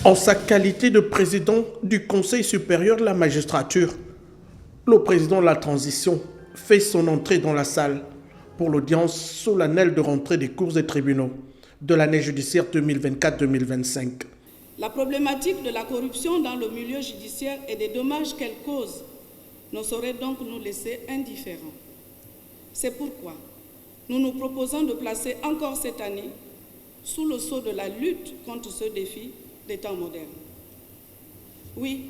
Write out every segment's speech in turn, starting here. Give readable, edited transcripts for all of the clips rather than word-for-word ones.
En sa qualité de président du Conseil supérieur de la magistrature, le président de la transition fait son entrée dans la salle pour l'audience solennelle de rentrée des cours et tribunaux de l'année judiciaire 2024-2025. La problématique de la corruption dans le milieu judiciaire et des dommages qu'elle cause ne saurait donc nous laisser indifférents. C'est pourquoi nous nous proposons de placer encore cette année sous le sceau de la lutte contre ce défi des temps modernes. Oui,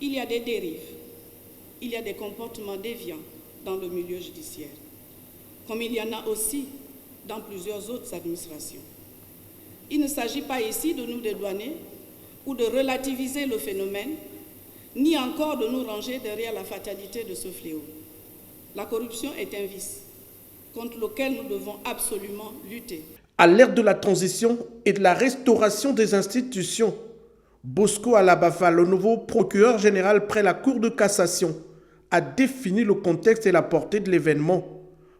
il y a des dérives, il y a des comportements déviants dans le milieu judiciaire, comme il y en a aussi dans plusieurs autres administrations. Il ne s'agit pas ici de nous dédouaner ou de relativiser le phénomène, ni encore de nous ranger derrière la fatalité de ce fléau. La corruption est un vice contre lequel nous devons absolument lutter. À l'ère de la transition et de la restauration des institutions, Bosco Alabafa, le nouveau procureur général près la Cour de cassation, a défini le contexte et la portée de l'événement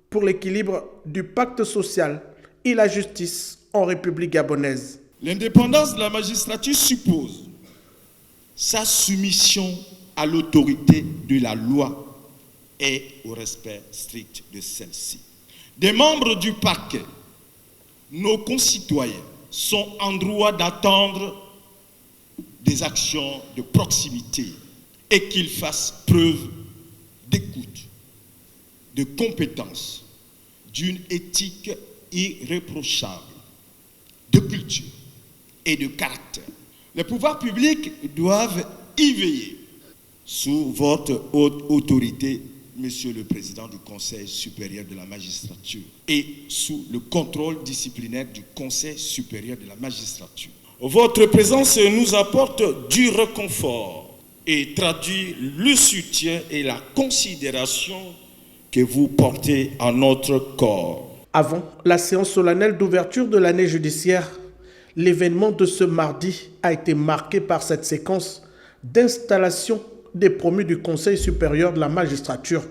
pour l'équilibre du pacte social et la justice en République gabonaise. L'indépendance de la magistrature suppose sa soumission à l'autorité de la loi et au respect strict de celle-ci. Des membres du parquet, nos concitoyens sont en droit d'attendre des actions de proximité et qu'ils fassent preuve d'écoute, de compétence, d'une éthique irréprochable, de culture et de caractère. Les pouvoirs publics doivent y veiller sous votre haute autorité, Monsieur le Président du Conseil supérieur de la magistrature, et sous le contrôle disciplinaire du Conseil supérieur de la magistrature. Votre présence nous apporte du réconfort et traduit le soutien et la considération que vous portez à notre corps. Avant la séance solennelle d'ouverture de l'année judiciaire, l'événement de ce mardi a été marqué par cette séquence d'installation des promus du Conseil supérieur de la magistrature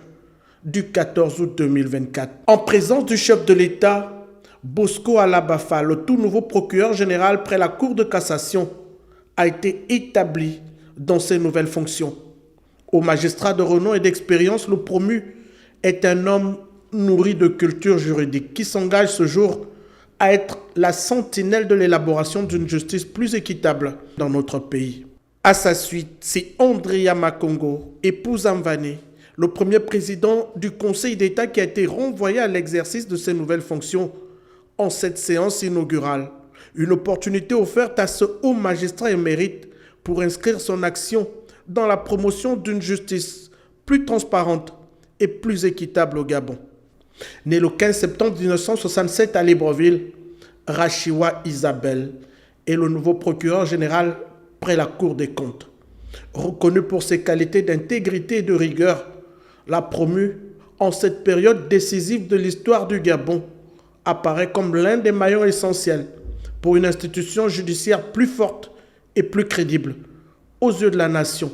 du 14 août 2024. En présence du chef de l'État, Bosco Alabafa, le tout nouveau procureur général près la Cour de cassation, a été établi dans ses nouvelles fonctions. Au magistrat de renom et d'expérience, le promu est un homme nourri de culture juridique qui s'engage ce jour à être la sentinelle de l'élaboration d'une justice plus équitable dans notre pays. À sa suite, c'est Andrea Makongo, épouse Mvane, le premier président du Conseil d'État qui a été renvoyé à l'exercice de ses nouvelles fonctions en cette séance inaugurale. Une opportunité offerte à ce haut magistrat émérite pour inscrire son action dans la promotion d'une justice plus transparente et plus équitable au Gabon. Né le 15 septembre 1967 à Libreville, Rachiwa Isabelle est le nouveau procureur général près la Cour des comptes. Reconnu pour ses qualités d'intégrité et de rigueur, la promue, en cette période décisive de l'histoire du Gabon, apparaît comme l'un des maillons essentiels pour une institution judiciaire plus forte et plus crédible aux yeux de la nation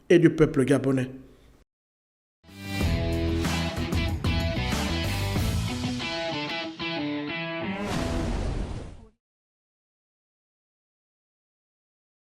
et du peuple gabonais.